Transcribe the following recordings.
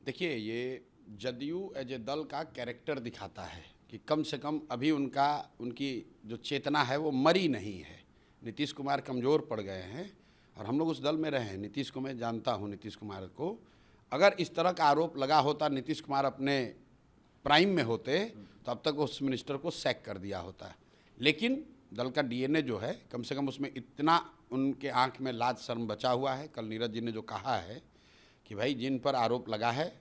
देखिए, ये JDU as a दल का कैरेक्टर दिखाता है कि कम से कम अभी उनकी जो चेतना है वो मरी नहीं है। नीतीश कुमार कमज़ोर पड़ गए हैं और हम लोग उस दल में रहे हैं। नीतीश को मैं जानता हूँ, नीतीश कुमार को। अगर इस तरह का आरोप लगा होता, नीतीश कुमार अपने प्राइम में होते तो अब तक उस मिनिस्टर को सैक कर दिया होता। लेकिन दल का डीएनए जो है, कम से कम उसमें इतना उनके आंख में लाज शर्म बचा हुआ है। कल नीरज जी ने जो कहा है कि भाई जिन पर आरोप लगा है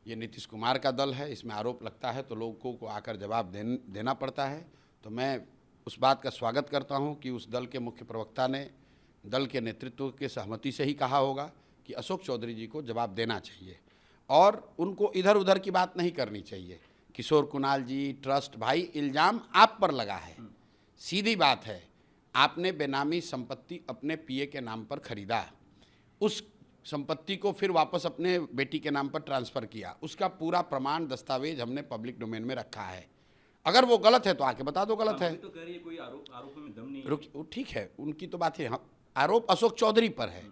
ये नीतीश कुमार का दल है, इसमें आरोप लगता है तो लोगों को आकर जवाब देना पड़ता है। तो मैं उस बात का स्वागत करता हूं कि उस दल के मुख्य प्रवक्ता ने दल के नेतृत्व के सहमति से ही कहा होगा कि अशोक चौधरी जी को जवाब देना चाहिए और उनको इधर उधर की बात नहीं करनी चाहिए। किशोर कुणाल जी, ट्रस्ट, भाई इल्ज़ाम आप पर लगा है, सीधी बात है। आपने बेनामी संपत्ति अपने पीए के नाम पर खरीदा, उस संपत्ति को फिर वापस अपने बेटी के नाम पर ट्रांसफ़र किया, उसका पूरा प्रमाण दस्तावेज हमने पब्लिक डोमेन में रखा है। अगर वो गलत है तो आके बता दो गलत है। तो कह रही है कोई आरोप में दम नहीं है। रुक, ठीक है, उनकी तो बात है। आरोप अशोक चौधरी पर है,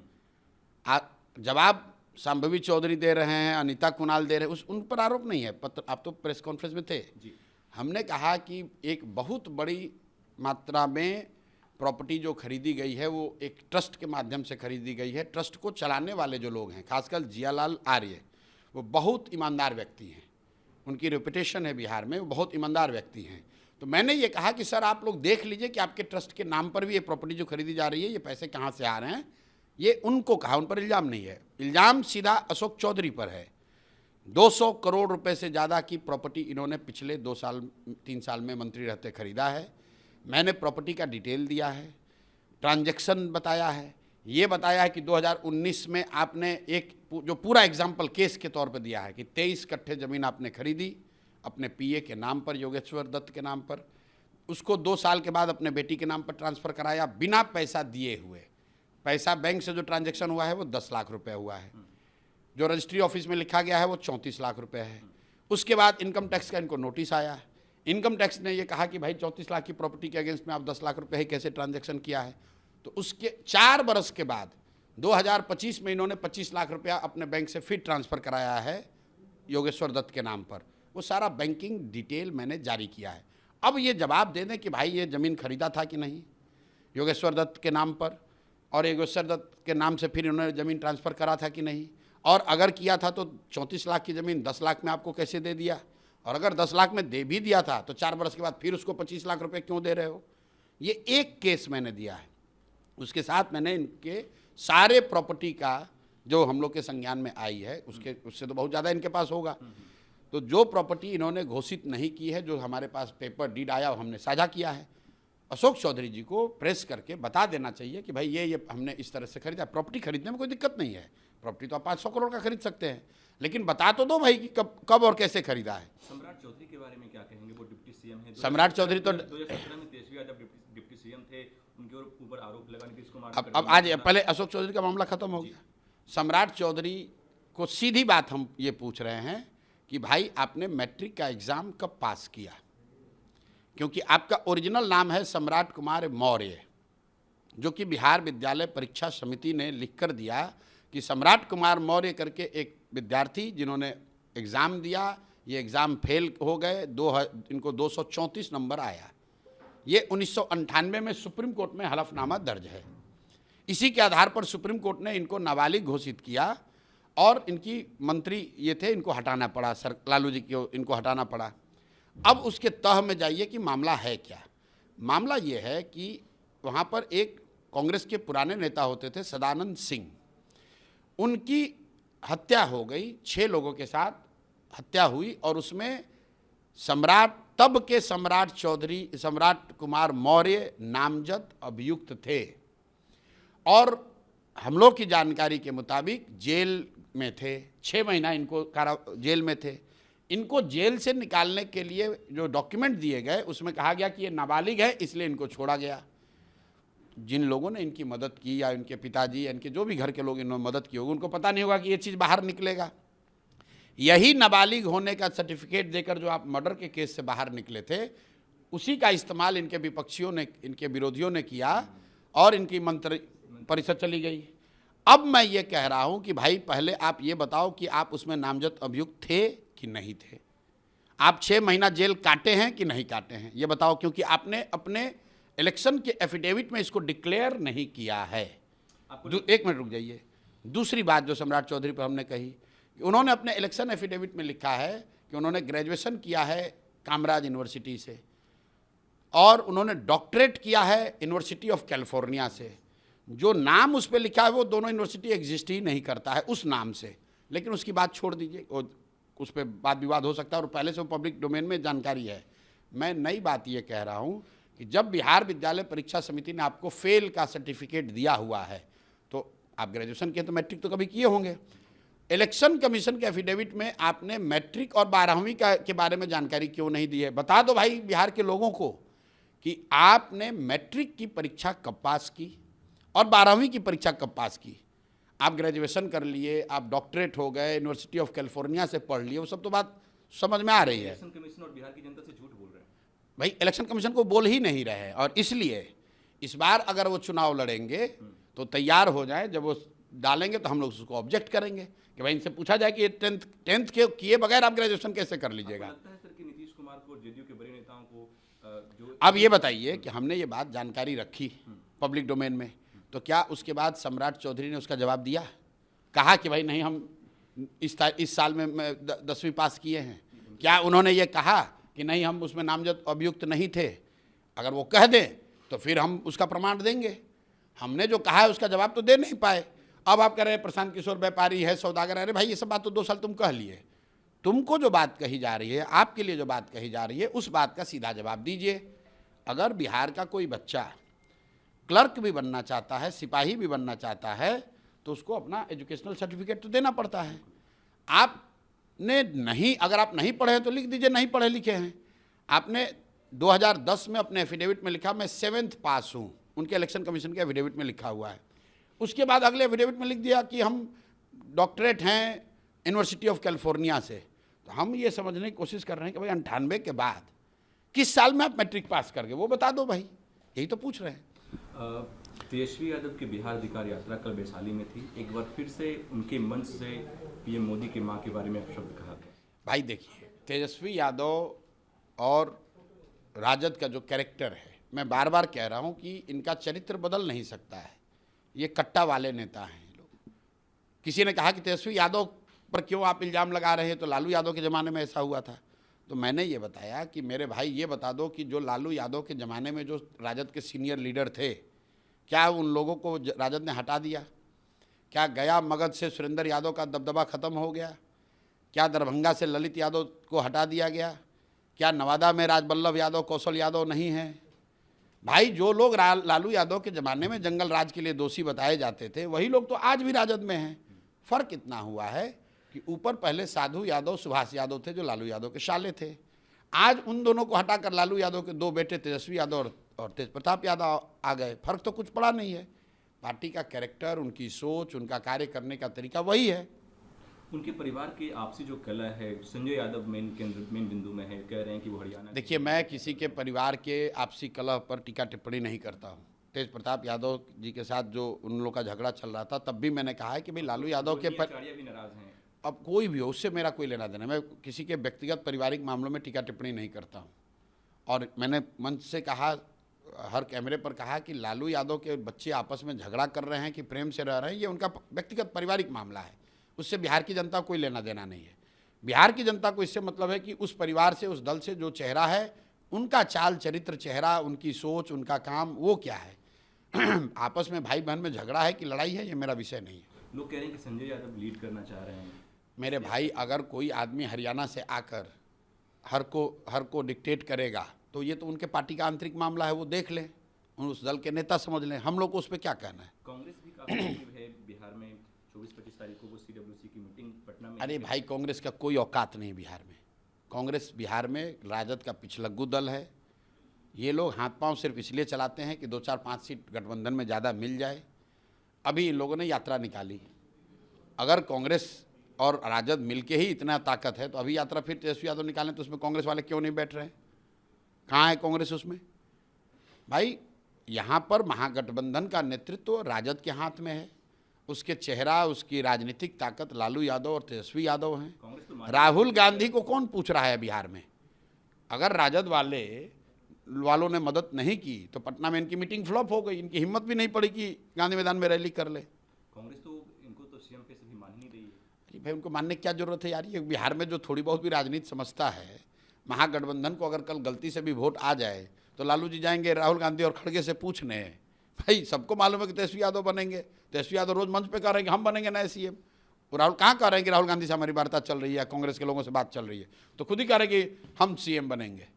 जवाब शांभवी चौधरी दे रहे हैं, अनीता कुणाल दे रहे हैं, उन पर आरोप नहीं है। पत्र आप तो प्रेस कॉन्फ्रेंस में थे जी। हमने कहा कि एक बहुत बड़ी मात्रा में प्रॉपर्टी जो खरीदी गई है वो एक ट्रस्ट के माध्यम से खरीदी गई है। ट्रस्ट को चलाने वाले जो लोग हैं, खासकर जियालाल आर्य, वो बहुत ईमानदार व्यक्ति हैं, उनकी रेपुटेशन है बिहार में, वो बहुत ईमानदार व्यक्ति हैं। तो मैंने ये कहा कि सर आप लोग देख लीजिए कि आपके ट्रस्ट के नाम पर भी ये प्रॉपर्टी जो खरीदी जा रही है, ये पैसे कहाँ से आ रहे हैं। ये उनको कहा, उन पर इल्ज़ाम नहीं है। इल्ज़ाम सीधा अशोक चौधरी पर है। 200 करोड़ रुपए से ज़्यादा की प्रॉपर्टी इन्होंने पिछले 2-3 साल में मंत्री रहते खरीदा है। मैंने प्रॉपर्टी का डिटेल दिया है, ट्रांजैक्शन बताया है, ये बताया है कि 2019 में आपने एक जो पूरा एग्जाम्पल केस के तौर पर दिया है कि 23 कट्ठे ज़मीन आपने खरीदी अपने पीए के नाम पर, योगेश्वर दत्त के नाम पर, उसको 2 साल के बाद अपने बेटी के नाम पर ट्रांसफ़र कराया बिना पैसा दिए हुए। पैसा बैंक से जो ट्रांजैक्शन हुआ है वो 10 लाख रुपए हुआ है, जो रजिस्ट्री ऑफिस में लिखा गया है वो 34 लाख रुपए है। उसके बाद इनकम टैक्स का इनको नोटिस आया है। इनकम टैक्स ने ये कहा कि भाई 34 लाख की प्रॉपर्टी के अगेंस्ट में आप 10 लाख रुपए ही कैसे ट्रांजैक्शन किया है। तो उसके 4 बरस के बाद 2025 में इन्होंने 25 लाख रुपया अपने बैंक से फिर ट्रांसफ़र कराया है योगेश्वर दत्त के नाम पर। वो सारा बैंकिंग डिटेल मैंने जारी किया है। अब ये जवाब दे दें कि भाई ये ज़मीन खरीदा था कि नहीं योगेश्वर दत्त के नाम पर, और योगेश्वर दत्त के नाम से फिर इन्होंने ज़मीन ट्रांसफ़र करा था कि नहीं, और अगर किया था तो 34 लाख की ज़मीन 10 लाख में आपको कैसे दे दिया, और अगर 10 लाख में दे भी दिया था तो 4 बरस के बाद फिर उसको 25 लाख रुपए क्यों दे रहे हो। ये एक केस मैंने दिया है। उसके साथ मैंने इनके सारे प्रॉपर्टी का जो हम लोग के संज्ञान में आई है उससे तो बहुत ज़्यादा इनके पास होगा। तो जो प्रॉपर्टी इन्होंने घोषित नहीं की है, जो हमारे पास पेपर डीड आया, हमने साझा किया है। अशोक चौधरी जी को प्रेस करके बता देना चाहिए कि भाई ये हमने इस तरह से खरीदा। प्रॉपर्टी खरीदने में कोई दिक्कत नहीं है, प्रॉपर्टी तो आप 500 करोड़ का खरीद सकते हैं, लेकिन बता तो दो भाई कि कब और कैसे खरीदा है। सम्राट चौधरी के बारे में क्या कहेंगे? वो डिप्टी सीएम है। सम्राट चौधरी तो 2017 में तेजस्वी यादव डिप्टी सीएम थे, उनके ऊपर आरोप लगा नीतीश कुमार। अब आज पहले अशोक चौधरी का मामला खत्म हो गया। सम्राट चौधरी को सीधी बात हम ये पूछ रहे हैं कि भाई आपने मैट्रिक का एग्ज़ाम कब पास किया, क्योंकि आपका ओरिजिनल नाम है सम्राट कुमार मौर्य, जो कि बिहार विद्यालय परीक्षा समिति ने लिख कर दिया कि सम्राट कुमार मौर्य करके एक विद्यार्थी जिन्होंने एग्ज़ाम दिया, ये एग्ज़ाम फेल हो गए, इनको 234 नंबर आया। ये 1998 में सुप्रीम कोर्ट में हलफनामा दर्ज है। इसी के आधार पर सुप्रीम कोर्ट ने इनको नाबालिग घोषित किया और इनकी मंत्री ये थे, इनको हटाना पड़ा, सर लालू जी को इनको हटाना पड़ा। अब उसके तह में जाइए कि मामला है क्या। मामला ये है कि वहाँ पर एक कांग्रेस के पुराने नेता होते थे सदानंद सिंह, उनकी हत्या हो गई, 6 लोगों के साथ हत्या हुई, और उसमें तब के सम्राट कुमार मौर्य नामजद अभियुक्त थे, और हम लोग की जानकारी के मुताबिक जेल में थे। 6 महीना इनको जेल में थे। इनको जेल से निकालने के लिए जो डॉक्यूमेंट दिए गए उसमें कहा गया कि ये नाबालिग है, इसलिए इनको छोड़ा गया। जिन लोगों ने इनकी मदद की, या इनके पिताजी या इनके जो भी घर के लोग इन्होंने मदद की होगी, उनको पता नहीं होगा कि ये चीज़ बाहर निकलेगा। यही नाबालिग होने का सर्टिफिकेट देकर जो आप मर्डर के केस से बाहर निकले थे, उसी का इस्तेमाल इनके विपक्षियों ने, इनके विरोधियों ने किया, और इनकी मंत्री परिषद चली गई। अब मैं ये कह रहा हूं कि भाई पहले आप ये बताओ कि आप उसमें नामजद अभियुक्त थे कि नहीं थे, आप 6 महीना जेल काटे हैं कि नहीं काटे हैं, ये बताओ, क्योंकि आपने अपने इलेक्शन के एफिडेविट में इसको डिक्लेयर नहीं किया है। एक मिनट रुक जाइए। दूसरी बात जो सम्राट चौधरी पर हमने कही कि उन्होंने अपने इलेक्शन एफिडेविट में लिखा है कि उन्होंने ग्रेजुएशन किया है कामराज यूनिवर्सिटी से और उन्होंने डॉक्टरेट किया है यूनिवर्सिटी ऑफ कैलिफोर्निया से। जो नाम उस पर लिखा है वो दोनों यूनिवर्सिटी एग्जिस्ट ही नहीं करता है उस नाम से, लेकिन उसकी बात छोड़ दीजिए, उस पर वाद विवाद हो सकता है और पहले से वो पब्लिक डोमेन में जानकारी है। मैं नई बात ये कह रहा हूँ कि जब बिहार विद्यालय परीक्षा समिति ने आपको फेल का सर्टिफिकेट दिया हुआ है तो आप ग्रेजुएशन किए तो मैट्रिक तो कभी किए होंगे। इलेक्शन कमीशन के एफिडेविट में आपने मैट्रिक और 12वीं के बारे में जानकारी क्यों नहीं दी है? बता दो भाई बिहार के लोगों को कि आपने मैट्रिक की परीक्षा कब पास की और 12वीं की परीक्षा कब पास की। आप ग्रेजुएशन कर लिए, आप डॉक्टरेट हो गए, यूनिवर्सिटी ऑफ कैलिफोर्निया से पढ़ लिए, वो सब तो बात समझ में आ रही है। इलेक्शन कमीशन और बिहार की जनता से झूठ बोल रहे हैं भाई, इलेक्शन कमीशन को बोल ही नहीं रहे और इसलिए इस बार अगर वो चुनाव लड़ेंगे तो तैयार हो जाए, जब वो डालेंगे तो हम लोग उसको ऑब्जेक्ट करेंगे कि भाई इनसे पूछा जाए कि 10th के किए बगैर आप ग्रेजुएशन कैसे कर लीजिएगा। लगता है सर कि नीतीश कुमार को, जेडीयू के बड़े नेताओं को जो अब ये बताइए कि हमने ये बात जानकारी रखी पब्लिक डोमेन में, तो क्या उसके बाद सम्राट चौधरी ने उसका जवाब दिया? कहा कि भाई नहीं, हम इस साल में 10वीं पास किए हैं? क्या उन्होंने ये कहा कि नहीं हम उसमें नामजद अभियुक्त नहीं थे? अगर वो कह दें तो फिर हम उसका प्रमाण देंगे। हमने जो कहा है उसका जवाब तो दे नहीं पाए। अब आप कह रहे हैं प्रशांत किशोर व्यापारी है, सौदागर है। अरे भाई, ये सब बात तो 2 साल तुम कह लिए। तुमको जो बात कही जा रही है, आपके लिए जो बात कही जा रही है, उस बात का सीधा जवाब दीजिए। अगर बिहार का कोई बच्चा क्लर्क भी बनना चाहता है, सिपाही भी बनना चाहता है, तो उसको अपना एजुकेशनल सर्टिफिकेट तो देना पड़ता है। आपने नहीं, अगर आप नहीं पढ़े हैं तो लिख दीजिए नहीं पढ़े लिखे हैं। आपने 2010 में अपने एफिडेविट में लिखा मैं 7th पास हूँ, उनके इलेक्शन कमीशन के एफिडेविट में लिखा हुआ है। उसके बाद अगले एफिडेविट में लिख दिया कि हम डॉक्टरेट हैं यूनिवर्सिटी ऑफ कैलिफोर्निया से। तो हम ये समझने की कोशिश कर रहे हैं कि भाई 98 के बाद किस साल में आप मैट्रिक पास कर गए, वो बता दो भाई, यही तो पूछ रहे हैं। तेजस्वी यादव की बिहार अधिकार यात्रा कल वैशाली में थी। एक बार फिर से उनके मंच से पीएम मोदी की मां के बारे में शब्द कहा। भाई देखिए, तेजस्वी यादव और राजद का जो कैरेक्टर है, मैं बार बार कह रहा हूं कि इनका चरित्र बदल नहीं सकता है। ये कट्टा वाले नेता हैं ये लोग। किसी ने कहा कि तेजस्वी यादव पर क्यों आप इल्ज़ाम लगा रहे हैं, तो लालू यादव के ज़माने में ऐसा हुआ था। तो मैंने ये बताया कि मेरे भाई ये बता दो कि जो लालू यादव के ज़माने में जो राजद के सीनियर लीडर थे, क्या उन लोगों को राजद ने हटा दिया? क्या गया मगध से सुरेंद्र यादव का दबदबा ख़त्म हो गया? क्या दरभंगा से ललित यादव को हटा दिया गया? क्या नवादा में राजबल्लभ यादव, कौशल यादव नहीं हैं? भाई, जो लोग लालू यादव के ज़माने में जंगल राज के लिए दोषी बताए जाते थे, वही लोग तो आज भी राजद में हैं। फ़र्क इतना हुआ है कि ऊपर पहले साधु यादव, सुभाष यादव थे जो लालू यादव के साले थे। आज उन दोनों को हटाकर लालू यादव के 2 बेटे तेजस्वी यादव और तेज प्रताप यादव आ गए। फ़र्क तो कुछ पड़ा नहीं है। पार्टी का कैरेक्टर, उनकी सोच, उनका कार्य करने का तरीका वही है। उनके परिवार की आपसी जो कलह है, संजय यादव मेन बिंदु में है, कह रहे हैं कि वो हरियाणा। देखिए, मैं किसी के परिवार के आपसी कलह पर टीका टिप्पणी नहीं करता हूँ। तेज प्रताप यादव जी के साथ जो उन लोगों का झगड़ा चल रहा था, तब भी मैंने कहा है कि भाई लालू यादव के भी नाराज हैं। अब कोई भी हो, उससे मेरा कोई लेना देना। मैं किसी के व्यक्तिगत पारिवारिक मामलों में टीका टिप्पणी नहीं करता हूँ। और मैंने मंच से कहा, हर कैमरे पर कहा कि लालू यादव के बच्चे आपस में झगड़ा कर रहे हैं कि प्रेम से रह रहे हैं, ये उनका व्यक्तिगत पारिवारिक मामला है। उससे बिहार की जनता कोई लेना देना नहीं है। बिहार की जनता को इससे मतलब है कि उस परिवार से, उस दल से जो चेहरा है, उनका चाल चरित्र चेहरा, उनकी सोच, उनका काम, वो क्या है। आपस में भाई बहन में झगड़ा है कि लड़ाई है, ये मेरा विषय नहीं है। लोग कह रहे हैं कि संजय यादव लीड करना चाह रहे हैं। मेरे भाई, अगर कोई आदमी हरियाणा से आकर हर को डिक्टेट करेगा तो ये तो उनके पार्टी का आंतरिक मामला है, वो देख लें, उस दल के नेता समझ लें। हम लोग को उस पर क्या कहना है। कांग्रेस भी काफी एक्टिव है बिहार में। 24-25 तारीख को सीडब्ल्यूसी की मीटिंग पटना में। अरे भाई, कांग्रेस का कोई औकात नहीं बिहार में। कांग्रेस बिहार में राजद का पिछलग्गू दल है। ये लोग हाथ पांव सिर्फ इसलिए चलाते हैं कि 2-4-5 सीट गठबंधन में ज़्यादा मिल जाए। अभी इन लोगों ने यात्रा निकाली। अगर कांग्रेस और राजद मिलके ही इतना ताकत है तो अभी यात्रा फिर तेजस्वी यादव निकालें तो उसमें कांग्रेस वाले क्यों नहीं बैठ रहे हैं? कहाँ है कांग्रेस उसमें? भाई, यहाँ पर महागठबंधन का नेतृत्व राजद के हाथ में है उसके चेहरा, उसकी राजनीतिक ताकत लालू यादव और तेजस्वी यादव हैं। कांग्रेस तो राहुल गांधी को कौन पूछ रहा है बिहार में? अगर राजद वालों ने मदद नहीं की तो पटना में इनकी मीटिंग फ्लॉप हो गई। इनकी हिम्मत भी नहीं पड़ी कि गांधी मैदान में रैली कर ले। कांग्रेस तो इनको तो सीएम पे भी मान ही नहीं रही है। अरे भाई, उनको मानने की क्या जरूरत है यार? ये बिहार में जो थोड़ी बहुत भी राजनीति समझता है, महागठबंधन को अगर कल गलती से भी वोट आ जाए तो लालू जी जाएंगे राहुल गांधी और खड़गे से पूछने। भाई सबको मालूम है कि तेजस्वी यादव बनेंगे। तेजस्वी यादव रोज मंच पे कह रहे हैं कि हम बनेंगे नए सीएम। राहुल कहाँ कह रहे हैं कि राहुल गांधी से हमारी वार्ता चल रही है, कांग्रेस के लोगों से बात चल रही है? तो खुद ही कह रहे हैं कि हम सीएम बनेंगे।